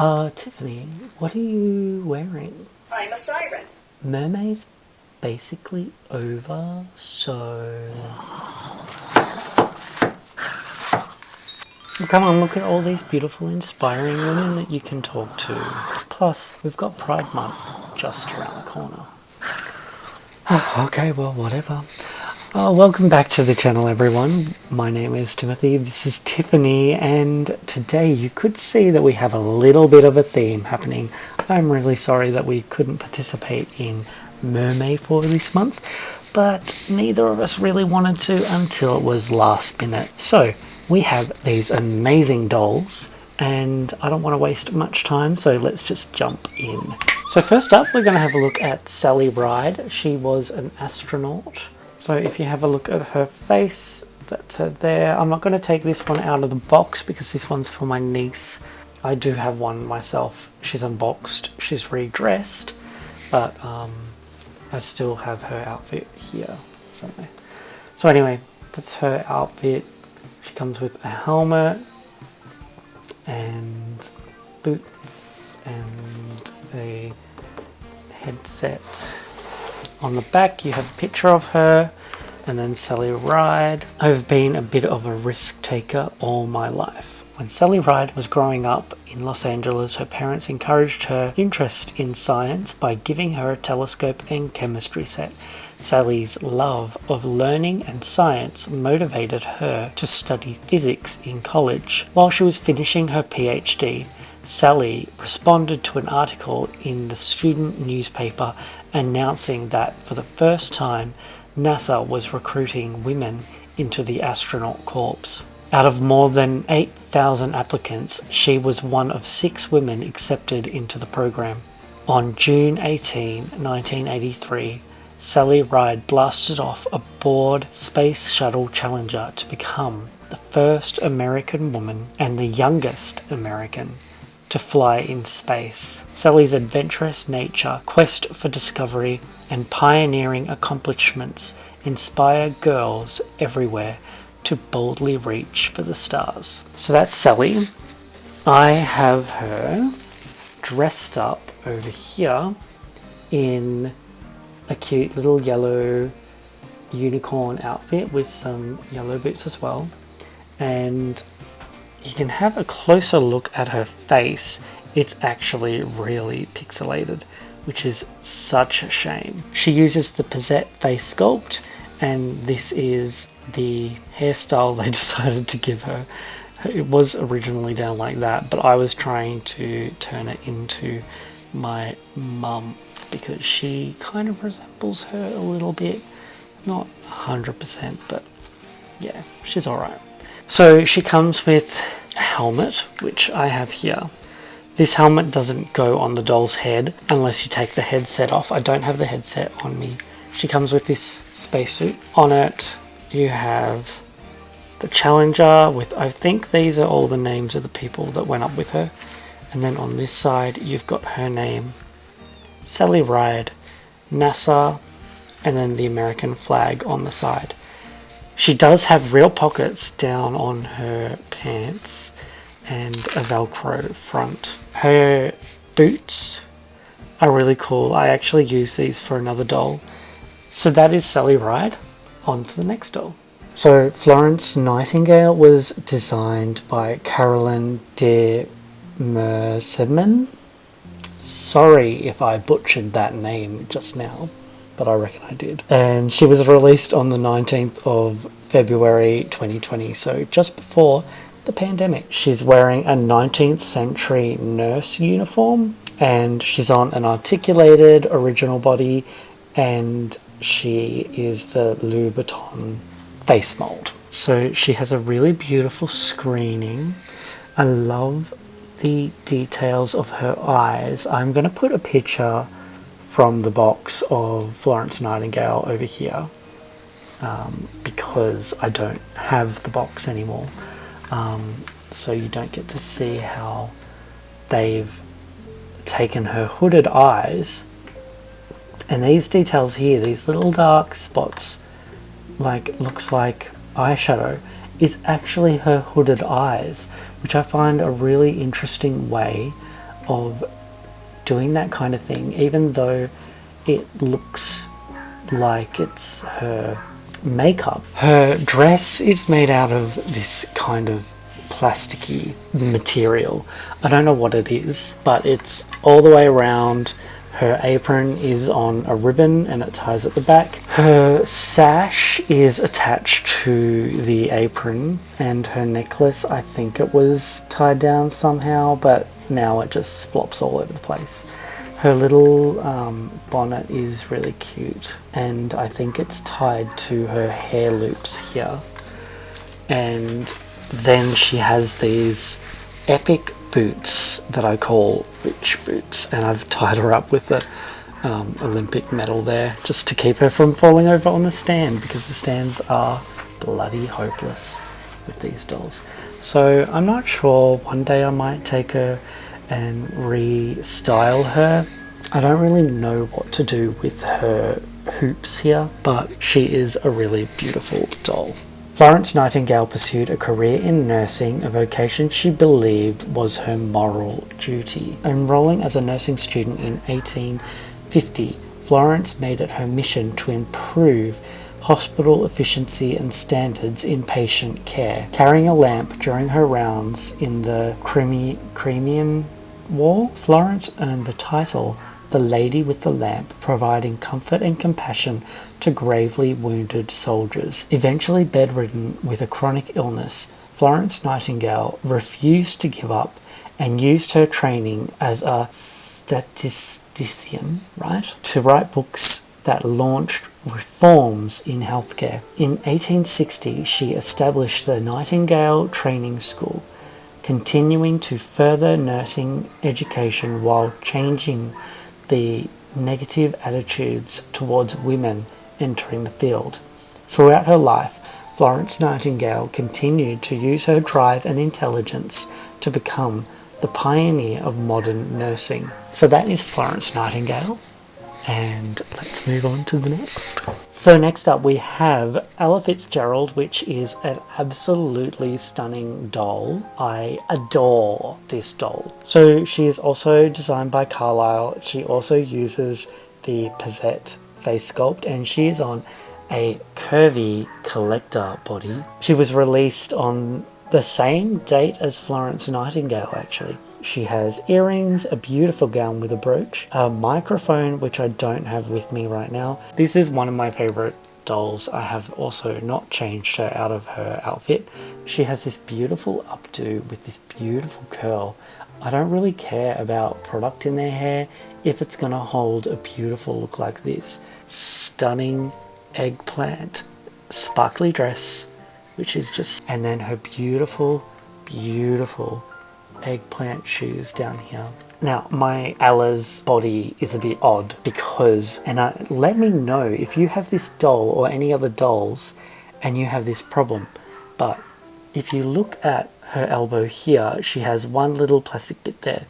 Tiffany, what are you wearing? I'm a siren. Mermaid's basically over, so come on, look at all these beautiful, inspiring women that you can talk to. Plus, we've got Pride Month just around the corner. Okay, well, whatever. Welcome back to the channel, everyone. My name is Timothy, this is Tiffany, and today you could see that we have a little bit of a theme happening. I'm really sorry that we couldn't participate in Mermaid for this month, but neither of us really wanted to until it was last minute. So, we have these amazing dolls, and I don't want to waste much time, so let's just jump in. So first up, we're going to have a look at Sally Ride. She was an astronaut. So if you have a look at her face, that's her there. I'm not going to take this one out of the box because this one's for my niece. I do have one myself. She's unboxed, she's redressed, but I still have her outfit here somewhere. So anyway, that's her outfit. She comes with a helmet and boots and a headset. On the back you have a picture of her, and then Sally Ride. I've been a bit of a risk taker all my life. When Sally Ride was growing up in Los Angeles, her parents encouraged her interest in science by giving her a telescope and chemistry set. Sally's love of learning and science motivated her to study physics in college. While she was finishing her PhD, Sally responded to an article in the student newspaper announcing that for the first time NASA was recruiting women into the astronaut corps. Out of more than 8,000 applicants, she was one of 6 women accepted into the program. On June 18, 1983, Sally Ride blasted off aboard Space Shuttle Challenger to become the first American woman and the youngest American to fly in space. Sally's adventurous nature, quest for discovery, and pioneering accomplishments inspire girls everywhere to boldly reach for the stars. So that's Sally. I have her dressed up over here in a cute little yellow unicorn outfit with some yellow boots as well, and you can have a closer look at her face. It's actually really pixelated, which is such a shame. She uses the Pizzette face sculpt, and this is the hairstyle they decided to give her. It was originally down like that, but I was trying to turn it into my mum because she kind of resembles her a little bit. Not 100%, but yeah, she's alright. So she comes with a helmet, which I have here. This helmet doesn't go on the doll's head unless you take the headset off. I don't have the headset on me. She comes with this spacesuit. On it you have the Challenger with, I think these are all the names of the people that went up with her. And then on this side you've got her name, Sally Ride, NASA, and then the American flag on the side. She does have real pockets down on her pants and a Velcro front. Her boots are really cool. I actually use these for another doll. So that is Sally Ride. On to the next doll. So Florence Nightingale was designed by Caroline de Merseman. Sorry if I butchered that name just now, but I reckon I did. And she was released on the 19th of February 2020, so just before the pandemic. She's wearing a 19th century nurse uniform, and she's on an articulated original body, and she is the Louboutin face mold. So she has a really beautiful screening. I love the details of her eyes. I'm going to put a picture from the box of Florence Nightingale over here because I don't have the box anymore, so you don't get to see how they've taken her hooded eyes, and these details here, these little dark spots, like looks like eyeshadow, is actually her hooded eyes, which I find a really interesting way of doing that kind of thing, even though it looks like it's her makeup. Her dress is made out of this kind of plasticky material. I don't know what it is, but it's all the way around. Her apron is on a ribbon and it ties at the back. Her sash is attached to the apron, and her necklace, I think it was tied down somehow, but now it just flops all over the place. Her little bonnet is really cute, and I think it's tied to her hair loops here. And then she has these epic boots that I call witch boots, and I've tied her up with the Olympic medal there just to keep her from falling over on the stand, because the stands are bloody hopeless with these dolls. So I'm not sure, one day I might take her and restyle her. I don't really know what to do with her hoops here, but she is a really beautiful doll. Florence Nightingale pursued a career in nursing, a vocation she believed was her moral duty. Enrolling as a nursing student in 1850, Florence made it her mission to improve hospital efficiency and standards in patient care. Carrying a lamp during her rounds in the Crimean War, Florence earned the title the Lady with the Lamp, providing comfort and compassion to gravely wounded soldiers. Eventually bedridden with a chronic illness, Florence Nightingale refused to give up and used her training as a statistician, to write books that launched reforms in healthcare. In 1860, she established the Nightingale Training School, continuing to further nursing education while changing the negative attitudes towards women entering the field. Throughout her life, Florence Nightingale continued to use her drive and intelligence to become the pioneer of modern nursing. So that is Florence Nightingale, and let's move on to the next. So next up we have Ella Fitzgerald, which is an absolutely stunning doll. I adore this doll. So she is also designed by Carlisle. She also uses the Pizzette face sculpt, and she is on a curvy collector body. She was released on the same date as Florence Nightingale, actually. She has earrings, a beautiful gown with a brooch, a microphone, which I don't have with me right now. This is one of my favorite dolls. I have also not changed her out of her outfit. She has this beautiful updo with this beautiful curl. I don't really care about product in their hair if it's gonna hold a beautiful look like this. Stunning eggplant, sparkly dress, which is just, and then her beautiful, beautiful eggplant shoes down here. Now, my Ella's body is a bit odd because, and let me know if you have this doll or any other dolls and you have this problem, but if you look at her elbow here, she has one little plastic bit there,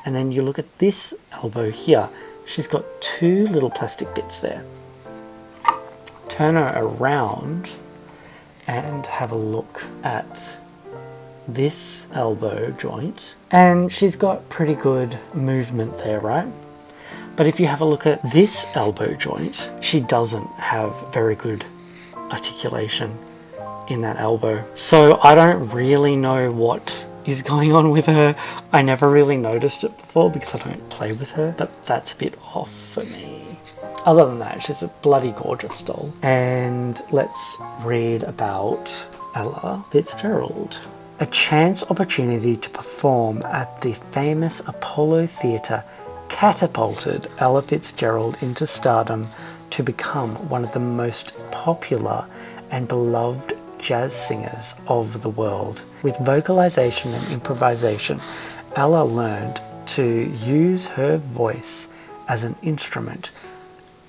and then you look at this elbow here, she's got two little plastic bits there. Turn her around and have a look at this elbow joint, and she's got pretty good movement there, right? But if you have a look at this elbow joint, she doesn't have very good articulation in that elbow. So I don't really know what is going on with her. I never really noticed it before because I don't play with her, but that's a bit off for me. Other than that, she's a bloody gorgeous doll. And let's read about Ella Fitzgerald. A chance opportunity to perform at the famous Apollo Theatre catapulted Ella Fitzgerald into stardom to become one of the most popular and beloved jazz singers of the world. With vocalization and improvisation, Ella learned to use her voice as an instrument,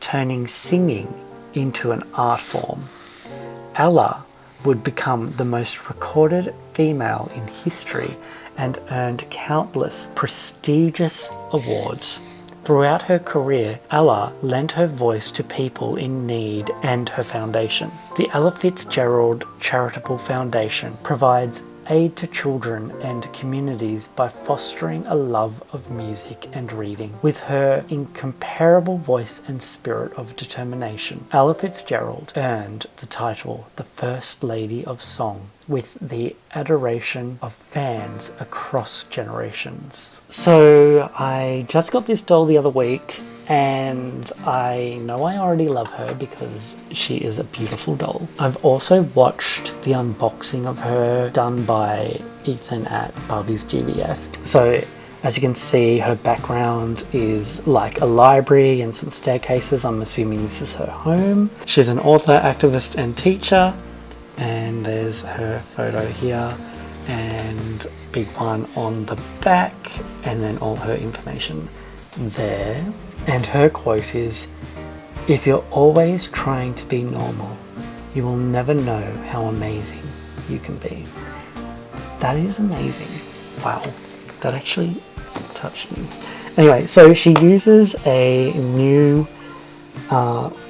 turning singing into an art form. Ella would become the most recorded female in history and earned countless prestigious awards. Throughout her career, Ella lent her voice to people in need and her foundation. The Ella Fitzgerald Charitable Foundation provides aid to children and communities by fostering a love of music and reading. With her incomparable voice and spirit of determination, Ella Fitzgerald earned the title the First Lady of Song, with the adoration of fans across generations. So I just got this doll the other week, and I know I already love her because she is a beautiful doll. I've also watched the unboxing of her done by Ethan at Barbie's GBF. So as you can see, her background is like a library and some staircases. I'm assuming this is her home. She's an author, activist and teacher, and there's her photo here and big one on the back, and then all her information there. And her quote is, "If you're always trying to be normal, you will never know how amazing you can be." That is amazing. Wow, that actually touched me. Anyway, so she uses a new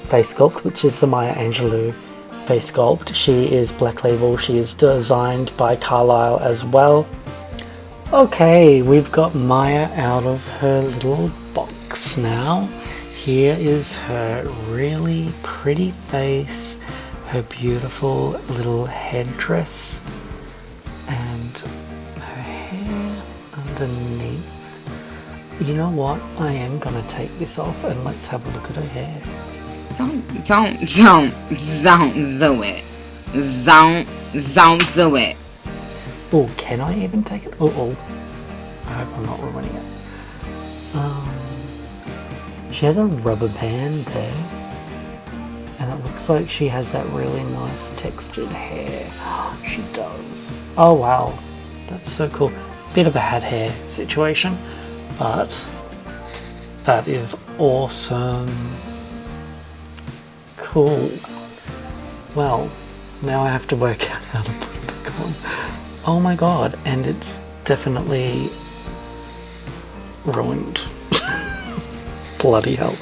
face sculpt, which is the Maya Angelou face sculpt. She is Black Label. She is designed by Carlisle as well. Okay, we've got Maya out of her little box now. Here is her really pretty face, her beautiful little headdress, and her hair underneath. You know what? I am gonna take this off and let's have a look at her hair. Don't do it. Don't do it. Oh, can I even take it? Oh, I hope I'm not ruining it. She has a rubber band there, and it looks like she has that really nice textured hair. She does. Oh wow, that's so cool. Bit of a hat hair situation, but that is awesome. Cool. Well, now I have to work out how to put it back on. Oh my god, and it's definitely ruined. Bloody hell.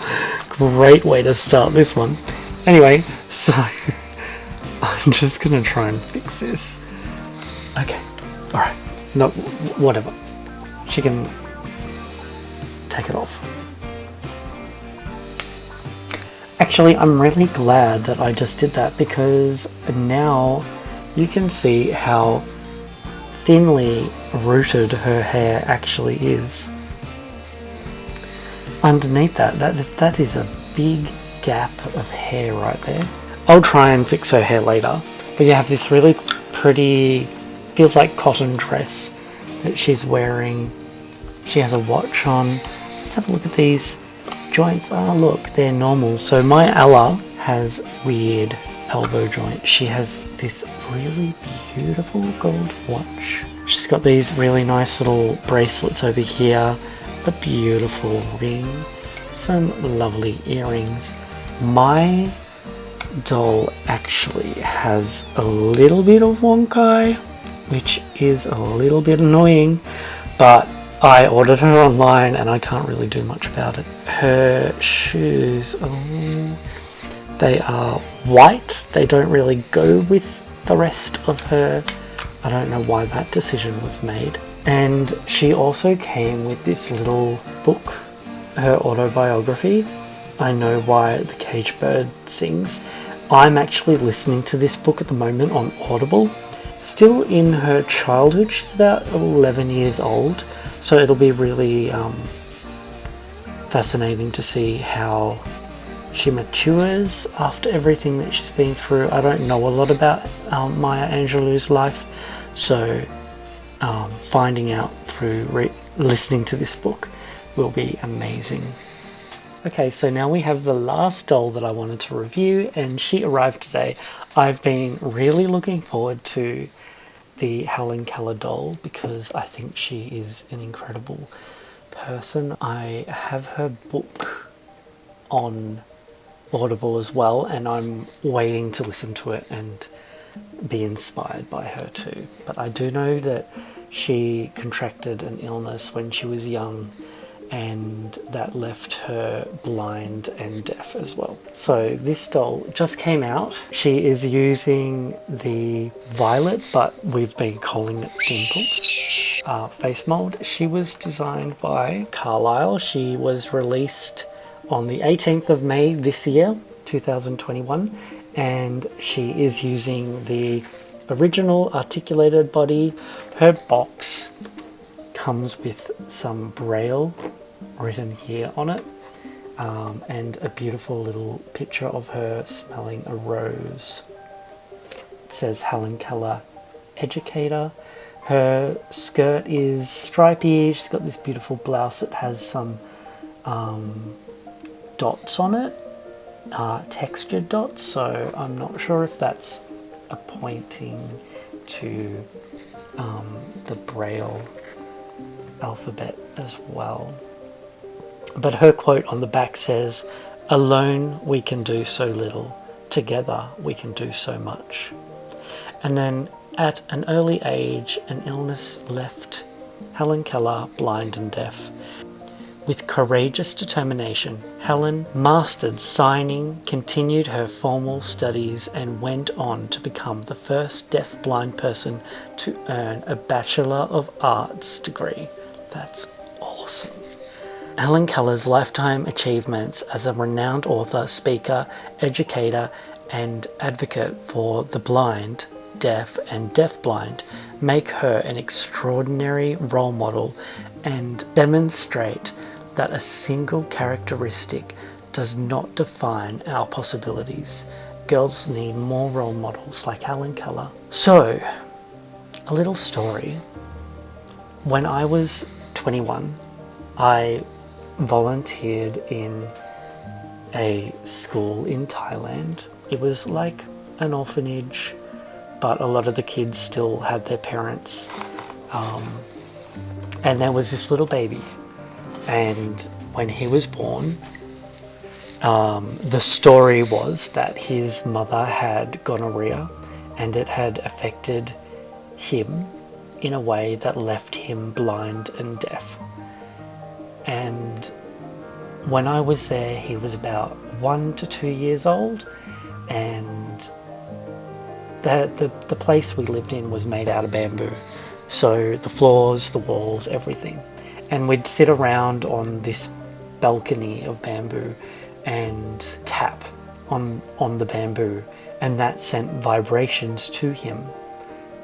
Great way to start this one. Anyway, so I'm just gonna try and fix this. Okay, alright. No, whatever. She can take it off. Actually, I'm really glad that I just did that, because now you can see how thinly rooted her hair actually is. Underneath that is a big gap of hair right there. I'll try and fix her hair later, but you have this really pretty, feels like cotton dress that she's wearing. She has a watch on. Let's have a look at these joints. Oh look, they're normal. So my Ella has weird elbow joint. She has this really beautiful gold watch. She's got these really nice little bracelets over here, a beautiful ring, some lovely earrings. My doll actually has a little bit of wonk eye, which is a little bit annoying, but I ordered her online and I can't really do much about it. Her shoes, they are white. They don't really go with the rest of her. I don't know why that decision was made. And she also came with this little book, her autobiography, I Know Why the Caged Bird Sings. I'm actually listening to this book at the moment on Audible. Still in her childhood, she's about 11 years old, so it'll be really fascinating to see how she matures after everything that she's been through. I don't know a lot about Maya Angelou's life, so finding out through listening to this book will be amazing. Okay, so now we have the last doll that I wanted to review, and she arrived today. I've been really looking forward to the Helen Keller doll because I think she is an incredible person. I have her book on Audible as well, and I'm waiting to listen to it and be inspired by her too. But I do know that she contracted an illness when she was young, and that left her blind and deaf as well. So this doll just came out. She is using the Violet, but we've been calling it Dimples, face mold. She was designed by Carlisle. She was released on the 18th of May this year, 2021, and she is using the original articulated body. Her box comes with some braille written here on it, and a beautiful little picture of her smelling a rose. It says Helen Keller, educator. Her skirt is stripy. She's got this beautiful blouse that has some dots on it, textured dots, so I'm not sure if that's pointing to the braille alphabet as well. But her quote on the back says, "Alone we can do so little, together we can do so much." And then at an early age, an illness left Helen Keller blind and deaf. With courageous determination, Helen mastered signing, continued her formal studies, and went on to become the first deaf-blind person to earn a Bachelor of Arts degree. That's awesome. Helen Keller's lifetime achievements as a renowned author, speaker, educator, and advocate for the blind, deaf, and deafblind make her an extraordinary role model and demonstrate that a single characteristic does not define our possibilities. Girls need more role models like Helen Keller. So, a little story. When I was 21, I volunteered in a school in Thailand. It was like an orphanage, but a lot of the kids still had their parents. And there was this little baby. And when he was born, the story was that his mother had gonorrhea and it had affected him in a way that left him blind and deaf. And when I was there, he was about 1 to 2 years old, and the place we lived in was made out of bamboo. So the floors, the walls, everything. And we'd sit around on this balcony of bamboo and tap on the bamboo, and that sent vibrations to him,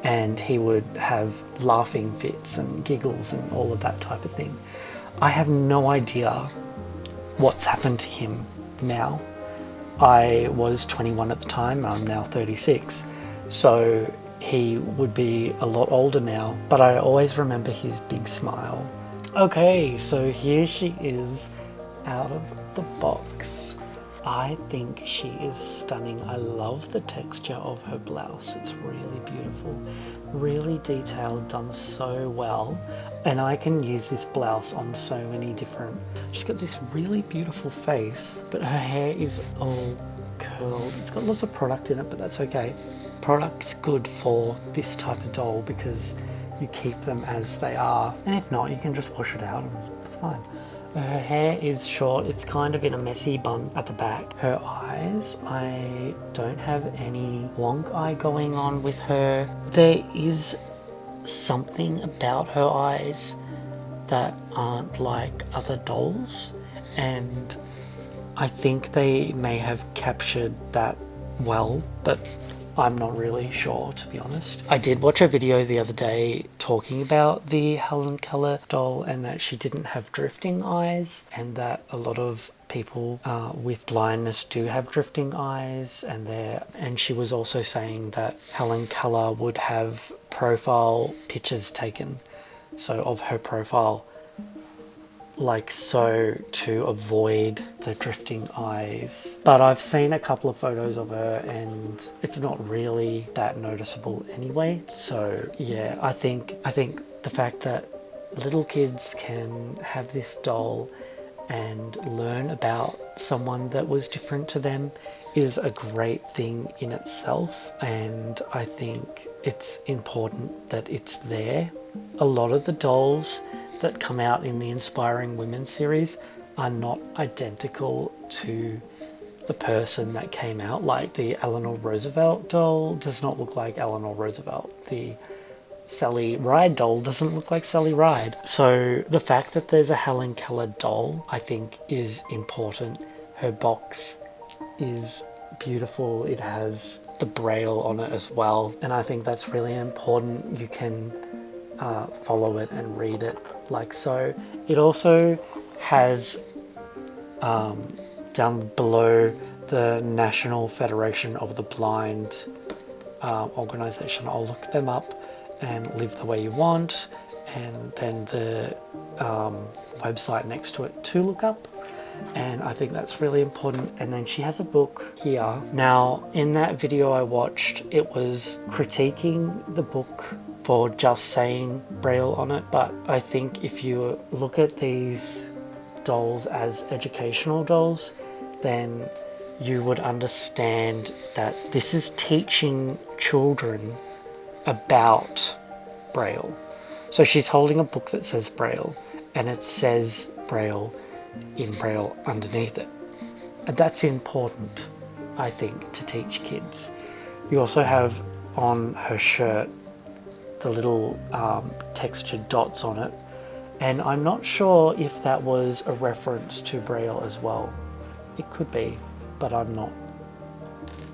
and he would have laughing fits and giggles and all of that type of thing. I have no idea what's happened to him now. I was 21 at the time, I'm now 36, so he would be a lot older now, but I always remember his big smile. Okay, so here she is out of the box. I think she is stunning. I love the texture of her blouse. It's really beautiful, really detailed, done so well. And I can use this blouse on so many different... She's got this really beautiful face, but her hair is all curled. It's got lots of product in it, but that's okay. Product's good for this type of doll because you keep them as they are, and if not, you can just wash it out and it's fine. Her hair is short, it's kind of in a messy bun at the back. Her eyes, I don't have any wonk eye going on with her. There is something about her eyes that aren't like other dolls, and I think they may have captured that well, but I'm not really sure, to be honest. I did watch a video the other day talking about the Helen Keller doll and that she didn't have drifting eyes, and that a lot of people with blindness do have drifting eyes, and she was also saying that Helen Keller would have profile pictures taken, so of her profile, like so, to avoid the drifting eyes. But I've seen a couple of photos of her and it's not really that noticeable anyway. So yeah, I think the fact that little kids can have this doll and learn about someone that was different to them is a great thing in itself, and I think it's important that it's there. A lot of the dolls that come out in the Inspiring Women series are not identical to the person that came out. Like the Eleanor Roosevelt doll does not look like Eleanor Roosevelt. The Sally Ride doll doesn't look like Sally Ride. So the fact that there's a Helen Keller doll, I think, is important. Her box is beautiful. It has the braille on it as well, and I think that's really important. You can follow it and read it like so. It also has down below the National Federation of the Blind organization. I'll look them up, and Live the Way You Want, and then the website next to it to look up. And I think that's really important. And then she has a book here. Now, in that video I watched, it was critiquing the book for just saying braille on it, but I think if you look at these dolls as educational dolls, then you would understand that this is teaching children about braille. So she's holding a book that says braille, and it says braille in braille underneath it. And that's important, I think, to teach kids. You also have on her shirt the little textured dots on it, and I'm not sure if that was a reference to braille as well. It could be, but I'm not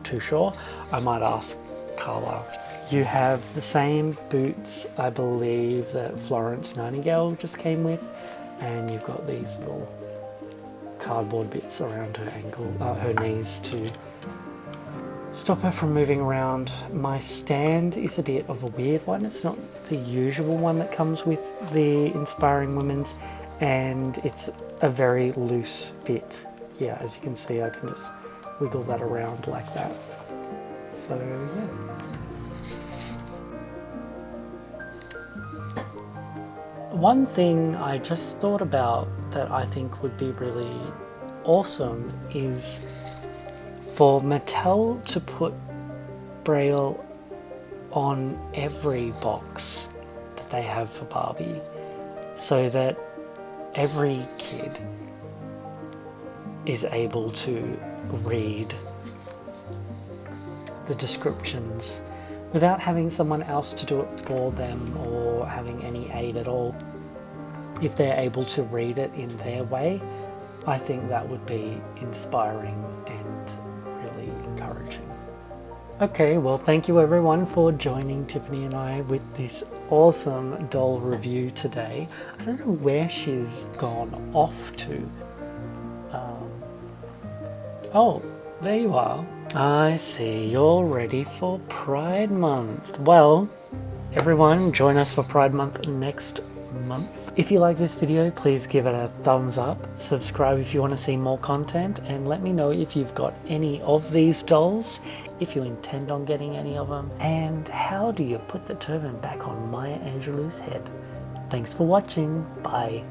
too sure. I might ask Carla. You have the same boots, I believe, that Florence Nightingale just came with, and you've got these little cardboard bits around her ankle, her knees, to stop her from moving around. My stand is a bit of a weird one. It's not the usual one that comes with the Inspiring Women's, and it's a very loose fit. Yeah, as you can see, I can just wiggle that around like that. So yeah. One thing I just thought about that I think would be really awesome is for Mattel to put braille on every box that they have for Barbie, so that every kid is able to read the descriptions without having someone else to do it for them or having any aid at all. If they're able to read it in their way, I think that would be inspiring and really encouraging. Okay, well, thank you everyone for joining Tiffany and I with this awesome doll review today. I don't know where she's gone off to. Oh, there you are. I see, you're ready for Pride Month. Well, everyone, join us for Pride Month next month. If you like this video, please give it a thumbs up. Subscribe if you want to see more content, and let me know if you've got any of these dolls, if you intend on getting any of them, and how do you put the turban back on Maya Angelou's head. Thanks for watching. Bye.